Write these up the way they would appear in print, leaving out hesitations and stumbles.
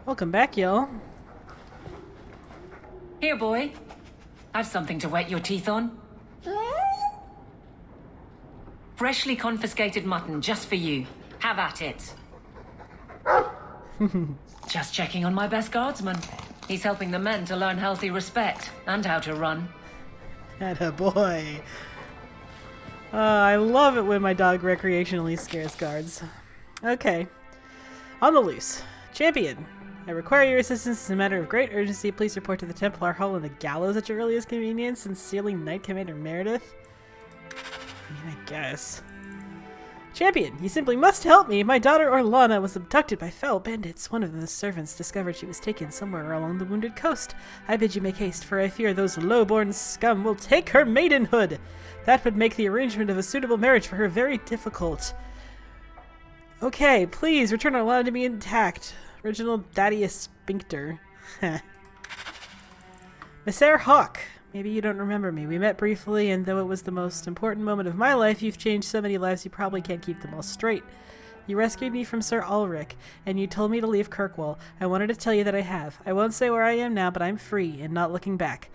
Welcome back, y'all. Here, boy. I've something to wet your teeth on. Freshly confiscated mutton just for you. Have at it. Just checking on my best guardsman. He's helping the men to learn healthy respect and how to run. Atta boy. I love it when my dog recreationally scares guards. Okay. On the loose. Champion. I require your assistance as a matter of great urgency. Please report to the Templar Hall and the gallows at your earliest convenience. Sincerely, Knight Commander Meredith. I mean, I guess. Champion, you simply must help me. My daughter Orlana was abducted by foul bandits. One of the servants discovered she was taken somewhere along the wounded coast. I bid you make haste, for I fear those low-born scum will take her maidenhood. That would make the arrangement of a suitable marriage for her very difficult. Okay, please return Orlana to me intact. Original Thaddeus Spincter. Messer Hawk. Maybe you don't remember me. We met briefly, and though it was the most important moment of my life, you've changed so many lives you probably can't keep them all straight. You rescued me from Sir Ulrich, and you told me to leave Kirkwall. I wanted to tell you that I have. I won't say where I am now, but I'm free, and not looking back.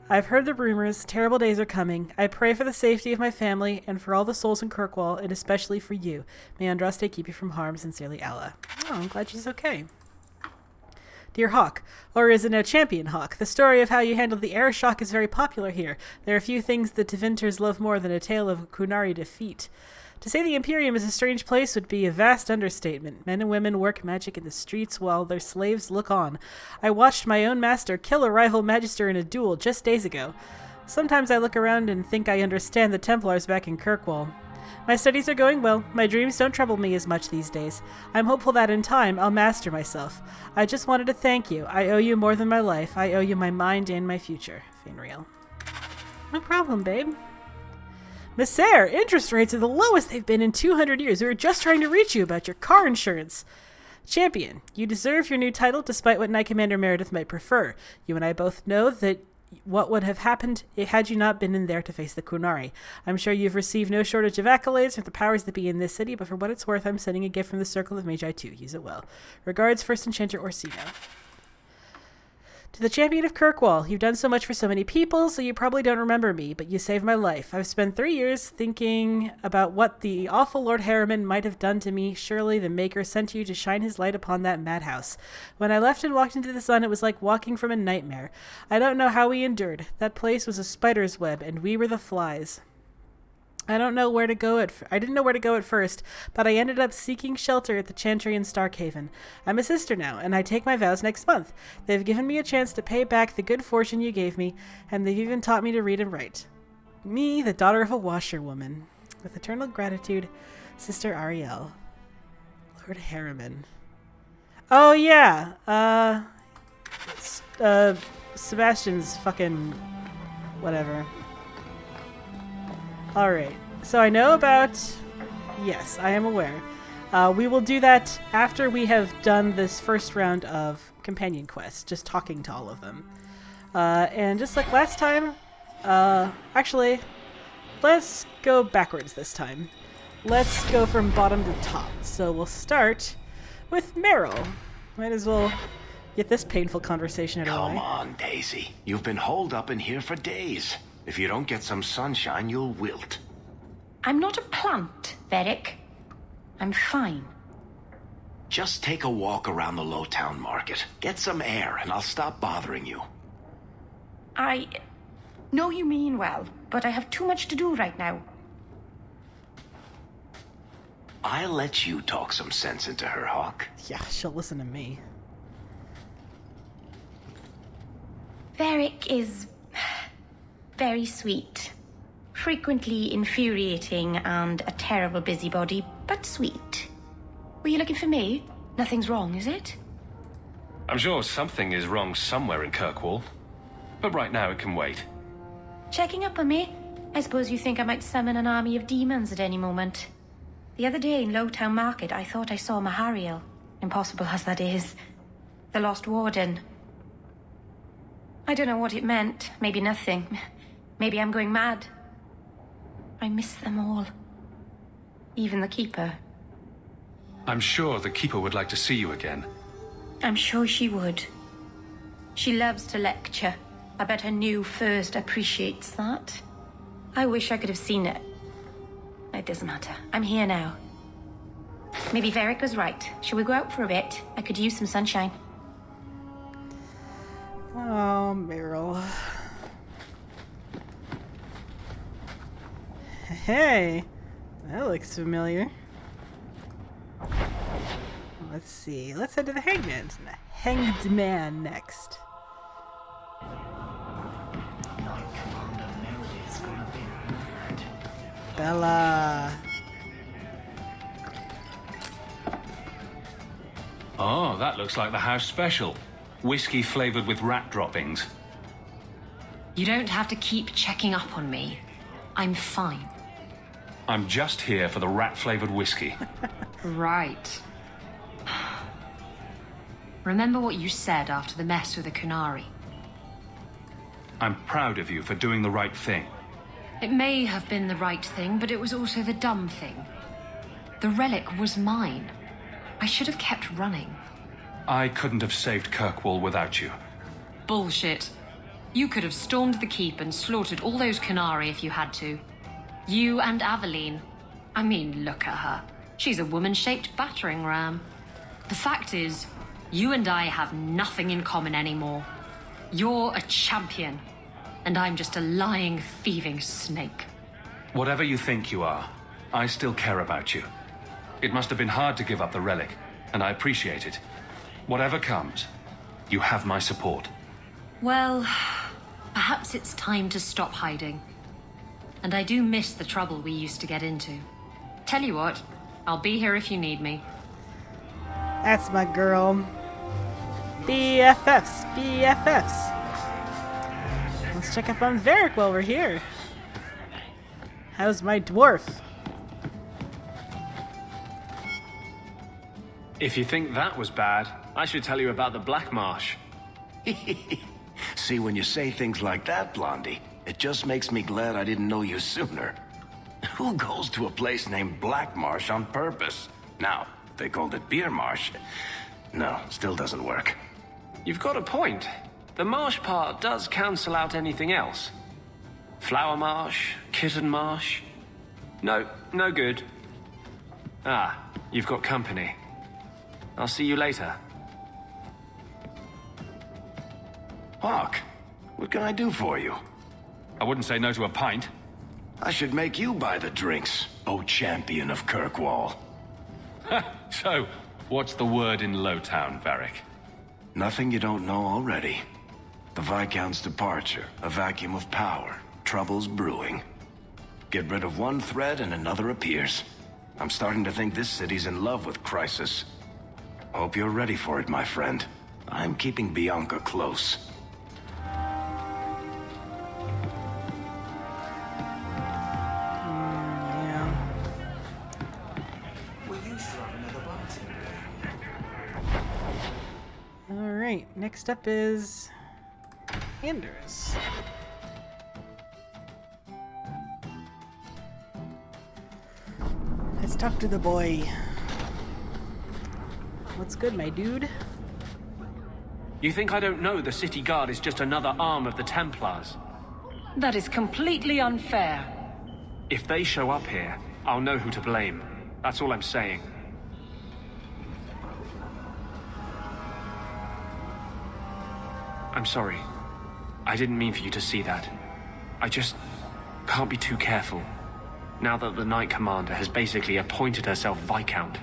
I've heard the rumors. Terrible days are coming. I pray for the safety of my family, and for all the souls in Kirkwall, and especially for you. May Andraste keep you from harm. Sincerely, Ella. Oh, I'm glad she's okay. Dear Hawk, or is it now Champion Hawk? The story of how you handled the air shock is very popular here. There are few things that Devinters love more than a tale of Kunari defeat. To say the Imperium is a strange place would be a vast understatement. Men and women work magic in the streets while their slaves look on. I watched my own master kill a rival magister in a duel just days ago. Sometimes I look around and think I understand the Templars back in Kirkwall. My studies are going well. My dreams don't trouble me as much these days. I'm hopeful that in time I'll master myself. I just wanted to thank you. I owe you more than my life. I owe you my mind and my future. Fainriel. No problem, babe. Messer, interest rates are the lowest they've been in 200 years. We were just trying to reach you about your car insurance. Champion, you deserve your new title despite what Knight Commander Meredith might prefer. You and I both know that what would have happened had you not been in there to face the Kunari. I'm sure you've received no shortage of accolades from the powers that be in this city, but for what it's worth, I'm sending a gift from the Circle of Magi too. Use it well. Regards, First Enchanter Orsino. To the Champion of Kirkwall, you've done so much for so many people, so you probably don't remember me, but you saved my life. I've spent 3 years thinking about what the awful Lord Harriman might have done to me. Surely the Maker sent you to shine his light upon that madhouse. When I left and walked into the sun, it was like walking from a nightmare. I don't know how we endured. That place was a spider's web, and we were the flies. I didn't know where to go at first, but I ended up seeking shelter at the Chantry in Starkhaven. I'm a sister now, and I take my vows next month. They've given me a chance to pay back the good fortune you gave me, and they've even taught me to read and write. Me, the daughter of a washerwoman. With eternal gratitude, Sister Ariel. Lord Harriman. Oh, yeah. Sebastian's fucking whatever. Alright, so I know about... Yes, I am aware. We will do that after we have done this first round of companion quests, just talking to all of them. And just like last time, actually, let's go backwards this time. Let's go from bottom to top. So we'll start with Meryl. Might as well get this painful conversation out of the way. Come on, Daisy. You've been holed up in here for days. If you don't get some sunshine, you'll wilt. I'm not a plant, Varric. I'm fine. Just take a walk around the Lowtown Market. Get some air, and I'll stop bothering you. I know you mean well, but I have too much to do right now. I'll let you talk some sense into her, Hawk. Yeah, she'll listen to me. Varric is very sweet. Frequently infuriating and a terrible busybody, but sweet. Were you looking for me? Nothing's wrong, is it? I'm sure something is wrong somewhere in Kirkwall. But right now it can wait. Checking up on me? I suppose you think I might summon an army of demons at any moment. The other day in Lowtown Market, I thought I saw Mahariel. Impossible as that is. The Lost Warden. I don't know what it meant. Maybe nothing. Maybe I'm going mad. I miss them all. Even the Keeper. I'm sure the Keeper would like to see you again. I'm sure she would. She loves to lecture. I bet her new first appreciates that. I wish I could have seen it. It doesn't matter. I'm here now. Maybe Varric was right. Shall we go out for a bit? I could use some sunshine. Oh, Meryl. Hey, that looks familiar. Let's see. Let's head to the Hanged Man next. Bella. Oh, that looks like the house special. Whiskey flavored with rat droppings. You don't have to keep checking up on me. I'm fine. I'm just here for the rat-flavored whiskey. Right. Remember what you said after the mess with the Kunari. I'm proud of you for doing the right thing. It may have been the right thing, but it was also the dumb thing. The relic was mine. I should have kept running. I couldn't have saved Kirkwall without you. Bullshit. You could have stormed the keep and slaughtered all those Kunari if you had to. You and Aveline. I mean, look at her. She's a woman-shaped battering ram. The fact is, you and I have nothing in common anymore. You're a champion, and I'm just a lying, thieving snake. Whatever you think you are, I still care about you. It must have been hard to give up the relic, and I appreciate it. Whatever comes, you have my support. Well, perhaps it's time to stop hiding. And I do miss the trouble we used to get into. Tell you what, I'll be here if you need me. That's my girl. BFFs. BFFs. Let's check up on Varric while we're here. How's my dwarf? If you think that was bad, I should tell you about the Black Marsh. See, when you say things like that, Blondie, it just makes me glad I didn't know you sooner. Who goes to a place named Black Marsh on purpose? Now, if they called it Beer Marsh. No, still doesn't work. You've got a point. The marsh part does cancel out anything else. Flower Marsh, Kitten Marsh. No, no good. Ah, you've got company. I'll see you later. Hawk, what can I do for you? I wouldn't say no to a pint. I should make you buy the drinks, O champion of Kirkwall. So, what's the word in Lowtown, Varric? Nothing you don't know already. The Viscount's departure, a vacuum of power, troubles brewing. Get rid of one thread and another appears. I'm starting to think this city's in love with Crisis. Hope you're ready for it, my friend. I'm keeping Bianca close. Yeah. Alright, next up is Anders. Let's talk to the boy. What's good, my dude? You think I don't know the City Guard is just another arm of the Templars? That is completely unfair. If they show up here, I'll know who to blame. That's all I'm saying. I'm sorry. I didn't mean for you to see that. I just can't be too careful, now that the Knight Commander has basically appointed herself Viscount.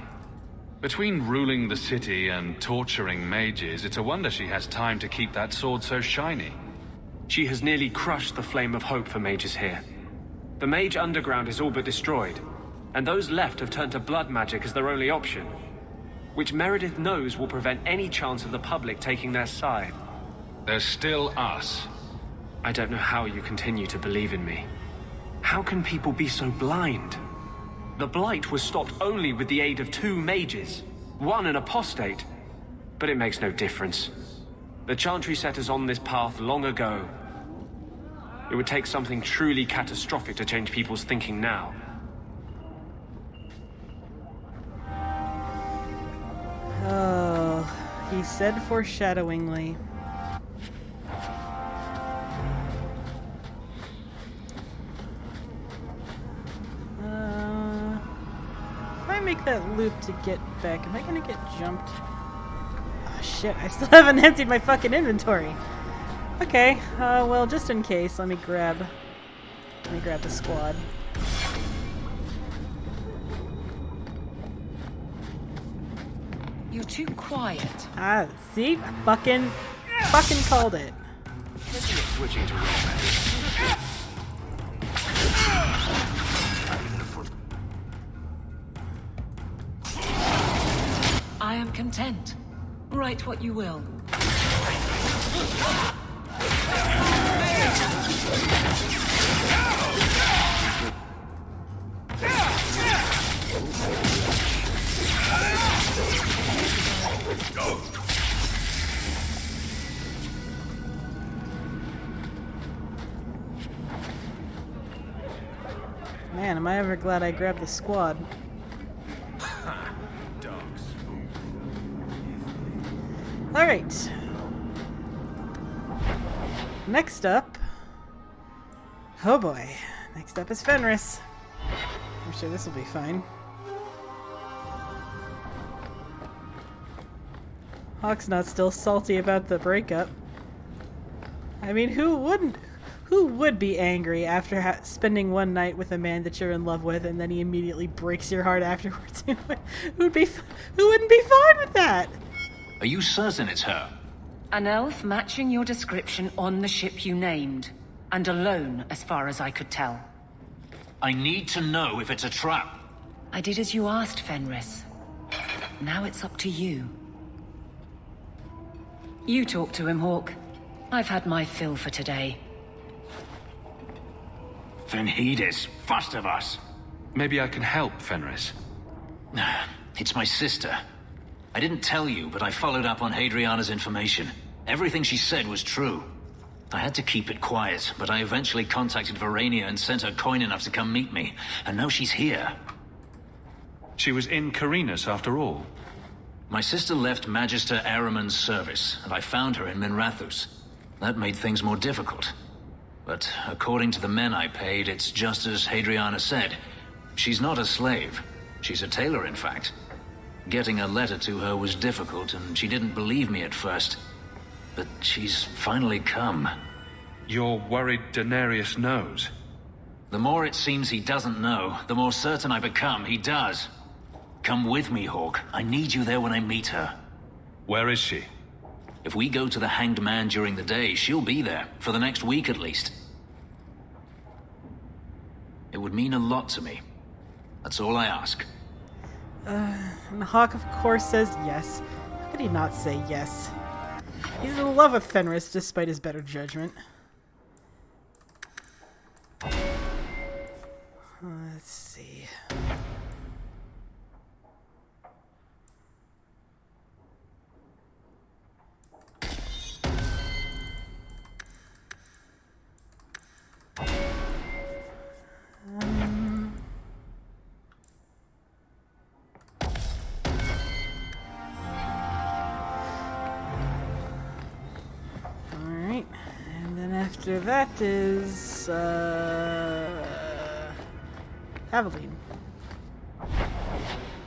Between ruling the city and torturing mages, it's a wonder she has time to keep that sword so shiny. She has nearly crushed the flame of hope for mages here. The mage underground is all but destroyed, and those left have turned to blood magic as their only option, which Meredith knows will prevent any chance of the public taking their side. There's still us. I don't know how you continue to believe in me. How can people be so blind? The Blight was stopped only with the aid of 2 mages, one an apostate. But it makes no difference. The Chantry set us on this path long ago. It would take something truly catastrophic to change people's thinking now. Oh, He said foreshadowingly. If I make that loop to get back, am I gonna get jumped? Oh shit, I still haven't emptied my fucking inventory. Okay, well, just in case, let me grab the squad. You're too quiet. Ah, see? I fucking called it. Switching to romance. I am content. Write what you will. Man, am I ever glad I grabbed the squad. Dogs. Alright. Next up... Oh boy. Next up is Fenris. I'm sure this will be fine. Hawk's not still salty about the breakup. I mean, who wouldn't? Who would be angry after spending one night with a man that you're in love with, and then he immediately breaks your heart afterwards? Who wouldn't be fine with that? Are you certain it's her? An elf matching your description on the ship you named. And alone, as far as I could tell. I need to know if it's a trap. I did as you asked, Fenris. Now it's up to you. You talk to him, Hawk. I've had my fill for today. Fenhidis, first of us. Maybe I can help, Fenris. It's my sister. I didn't tell you, but I followed up on Hadriana's information. Everything she said was true. I had to keep it quiet, but I eventually contacted Verania and sent her coin enough to come meet me. And now she's here. She was in Carinus after all. My sister left Magister Araman's service, and I found her in Minrathus. That made things more difficult. But according to the men I paid, it's just as Hadriana said. She's not a slave. She's a tailor, in fact. Getting a letter to her was difficult, and she didn't believe me at first. But she's finally come. You're worried Daenerys knows? The more it seems he doesn't know, the more certain I become he does. Come with me, Hawk. I need you there when I meet her. Where is she? If we go to the Hanged Man during the day, she'll be there, for the next week at least. It would mean a lot to me. That's all I ask. And Hawk, of course, says yes. How could he not say yes? He's in love with Fenris, despite his better judgment. Let's see. Alright, and then after that is, Aveline.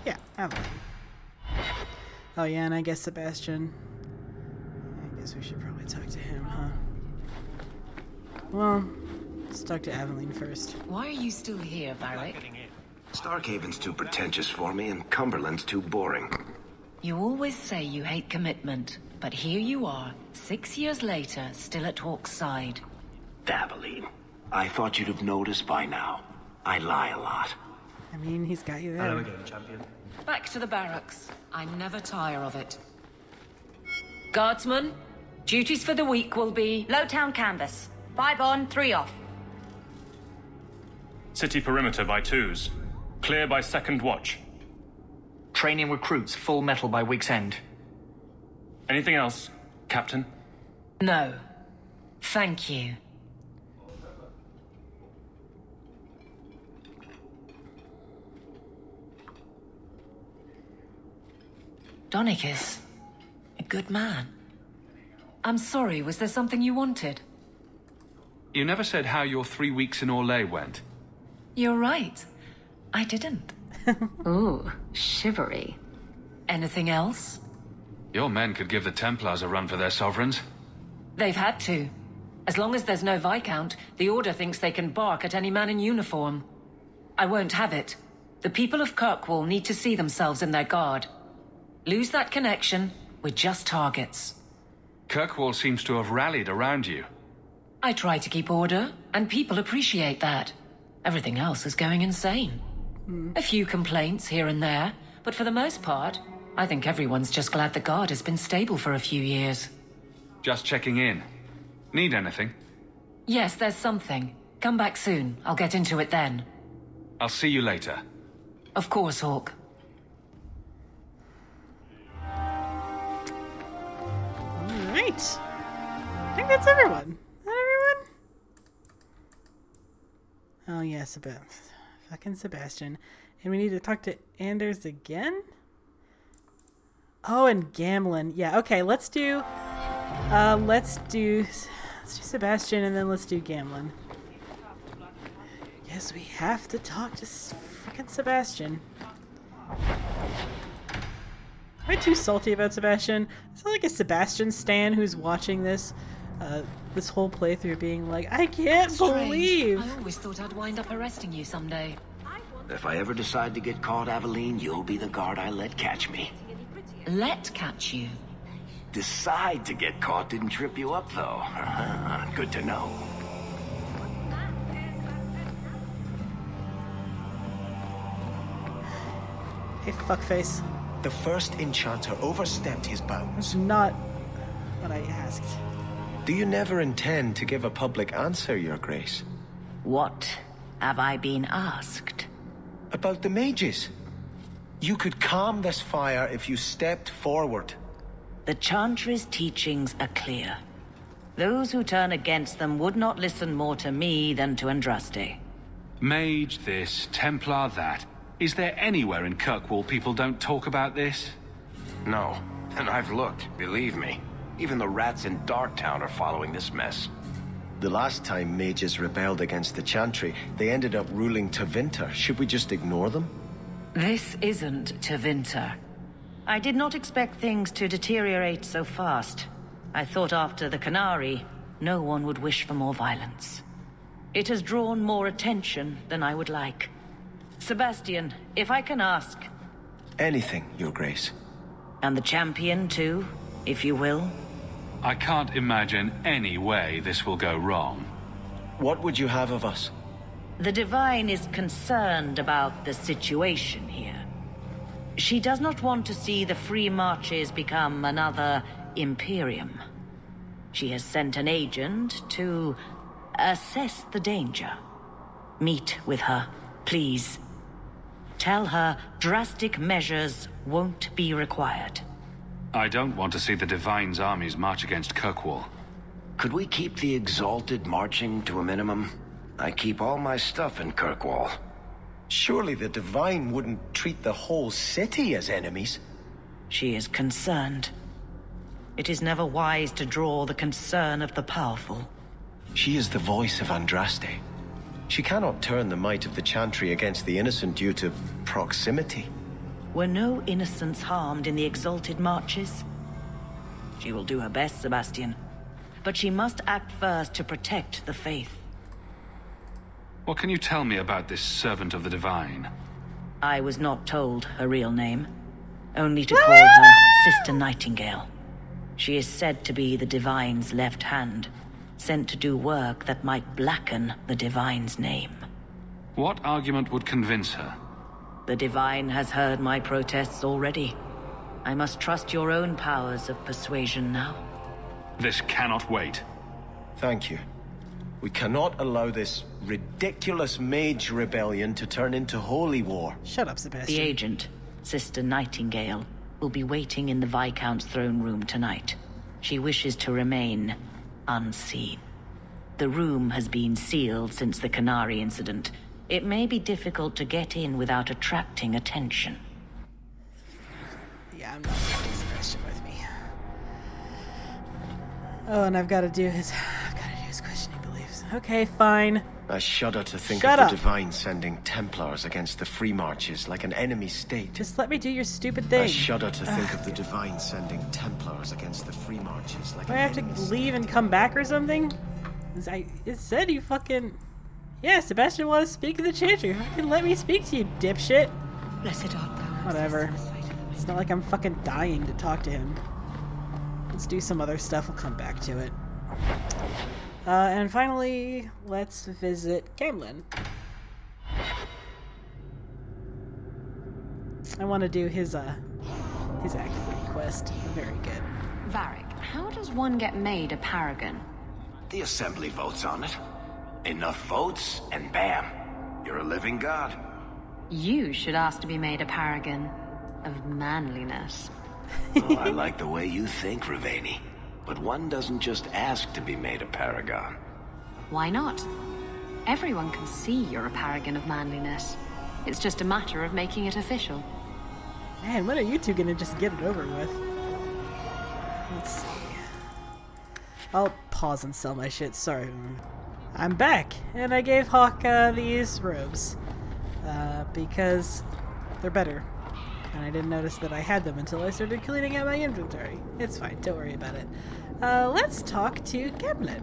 Yeah, Aveline. Oh yeah, and I guess Sebastian. I guess we should probably talk to him, huh? Well, let's talk to Aveline first. Why are you still here, Varric? Starkhaven's too pretentious for me, and Cumberland's too boring. You always say you hate commitment, but here you are, 6 years later, still at Hawk's side. Aveline, I thought you'd have noticed by now. I lie a lot. I mean, he's got you there. Back to the barracks. I never tire of it. Guardsmen, duties for the week will be... Lowtown canvas. 5 on, 3 off. City perimeter by 2s. Clear by 2nd watch. Training recruits full metal by week's end. Anything else, Captain? No. Thank you. Donicus, good man. I'm sorry, was there something you wanted? You never said how your 3 weeks in Orlais went. You're right. I didn't. Ooh, shivery. Anything else? Your men could give the Templars a run for their sovereigns. They've had to. As long as there's no Viscount, the Order thinks they can bark at any man in uniform. I won't have it. The people of Kirkwall need to see themselves in their guard. Lose that connection, we're just targets. Kirkwall seems to have rallied around you. I try to keep order, and people appreciate that. Everything else is going insane. A few complaints here and there, but for the most part, I think everyone's just glad the guard has been stable for a few years. Just checking in. Need anything? Yes, there's something. Come back soon. I'll get into it then. I'll see you later. Of course, Hawk. Alright. I think that's everyone. Is that everyone? Oh yeah, fucking Sebastian. And we need to talk to Anders again? Oh, and Gamlin. Yeah, okay, let's do Sebastian and then let's do Gamlin. Yes, we have to talk to frickin' Sebastian. Am I too salty about Sebastian? Is there like a Sebastian stan who's watching this this whole playthrough being like, I can't believe. I always thought I'd wind up arresting you someday. If I ever decide to get caught, Aveline, you'll be the guard I let catch me. Let catch you. Decide to get caught didn't trip you up, though. Good to know. Hey, fuckface. The first enchanter overstepped his bounds. That's not what I asked. Do you never intend to give a public answer, Your Grace? What have I been asked? About the mages. You could calm this fire if you stepped forward. The Chantry's teachings are clear. Those who turn against them would not listen more to me than to Andraste. Mage this, Templar that. Is there anywhere in Kirkwall people don't talk about this? No, and I've looked, believe me. Even the rats in Darktown are following this mess. The last time mages rebelled against the Chantry, they ended up ruling Tevinter. Should we just ignore them? This isn't Tevinter. I did not expect things to deteriorate so fast. I thought after the Canary, no one would wish for more violence. It has drawn more attention than I would like. Sebastian, if I can ask... Anything, Your Grace. And the champion, too, if you will? I can't imagine any way this will go wrong. What would you have of us? The Divine is concerned about the situation here. She does not want to see the Free Marches become another Imperium. She has sent an agent to assess the danger. Meet with her, please. Tell her drastic measures won't be required. I don't want to see the Divine's armies march against Kirkwall. Could we keep the Exalted marching to a minimum? I keep all my stuff in Kirkwall. Surely the Divine wouldn't treat the whole city as enemies. She is concerned. It is never wise to draw the concern of the powerful. She is the voice of Andraste. She cannot turn the might of the Chantry against the innocent due to proximity. Were no innocents harmed in the Exalted marches? She will do her best, Sebastian. But she must act first to protect the faith. What can you tell me about this servant of the Divine? I was not told her real name. Only to call her Sister Nightingale. She is said to be the Divine's left hand, sent to do work that might blacken the Divine's name. What argument would convince her? The Divine has heard my protests already. I must trust your own powers of persuasion now. This cannot wait. Thank you. We cannot allow this ridiculous mage rebellion to turn into holy war. Shut up, Sebastian. The agent, Sister Nightingale, will be waiting in the Viscount's throne room tonight. She wishes to remain unseen. The room has been sealed since the Canary incident. It may be difficult to get in without attracting attention. Yeah, I'm not taking Sebastian with me. Oh, and I've got to do his questioning beliefs. Okay, fine. I shudder to think Shut of up. the Divine sending Templars against the Free Marches like an enemy state. Just let me do your stupid thing. I shudder to think of the Divine sending Templars against the Free Marches like Do an I have enemy to leave and come back or something? It said you fucking... Yeah, Sebastian wanted to speak to the Chantry. Fucking let me speak to you, dipshit. Blessed art thou. Whatever. It's not like I'm fucking dying to talk to him. Let's do some other stuff. We'll come back to it. And finally, let's visit Gamlin. I want to do his activity quest. Very good. Varric, how does one get made a paragon? The Assembly votes on it. Enough votes, and bam, you're a living god. You should ask to be made a paragon of manliness. Oh, I like the way you think, Ravani. But one doesn't just ask to be made a paragon. Why not? Everyone can see you're a paragon of manliness. It's just a matter of making it official. Man, when are you two gonna just get it over with? Let's see. I'll pause and sell my shit. Sorry. I'm back, and I gave Hawk these robes because they're better. And I didn't notice that I had them until I started cleaning out my inventory. It's fine, don't worry about it. Let's talk to Gamlin.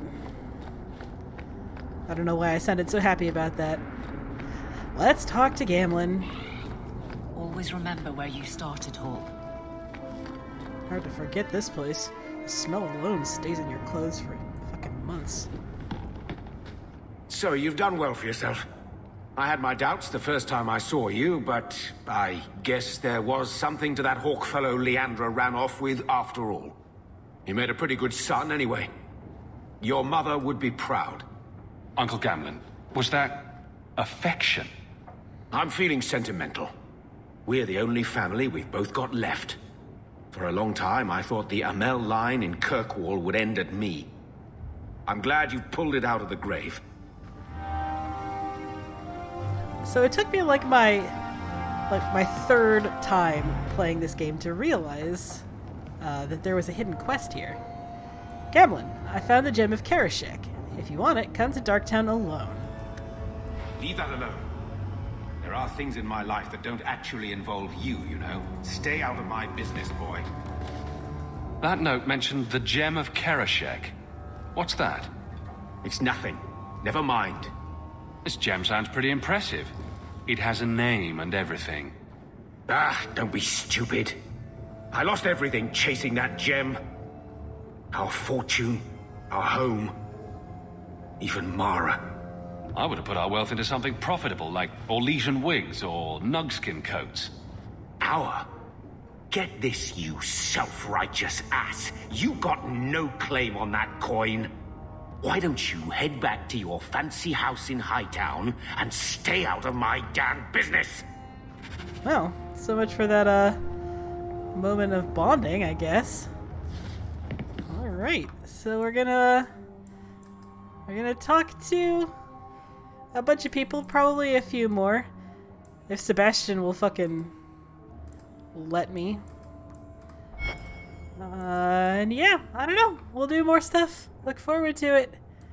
I don't know why I sounded so happy about that. Let's talk to Gamlin. Always remember where you started, Hawk. Hard to forget this place. The smell alone stays in your clothes for fucking months. So you've done well for yourself. I had my doubts the first time I saw you, but I guess there was something to that hawk fellow Leandra ran off with after all. He made a pretty good son anyway. Your mother would be proud. Uncle Gamlin, was that affection? I'm feeling sentimental. We're the only family we've both got left. For a long time, I thought the Amel line in Kirkwall would end at me. I'm glad you pulled it out of the grave. So it took me like my third time playing this game to realize that there was a hidden quest here. Gamlin, I found the Gem of Karashek. If you want it, come to Darktown alone. Leave that alone. There are things in my life that don't actually involve you, you know. Stay out of my business, boy. That note mentioned the Gem of Karashek. What's that? It's nothing. Never mind. This gem sounds pretty impressive. It has a name and everything. Ah, don't be stupid. I lost everything chasing that gem. Our fortune, our home, even Mara. I would have put our wealth into something profitable, like Orlesian wigs or nugskin coats. Our? Get this, you self-righteous ass. You got no claim on that coin. Why don't you head back to your fancy house in Hightown and stay out of my damn business? Well, so much for that moment of bonding, I guess. Alright, so we're gonna talk to a bunch of people, probably a few more. If Sebastian will fucking let me. And yeah, I don't know. We'll do more stuff. Look forward to it.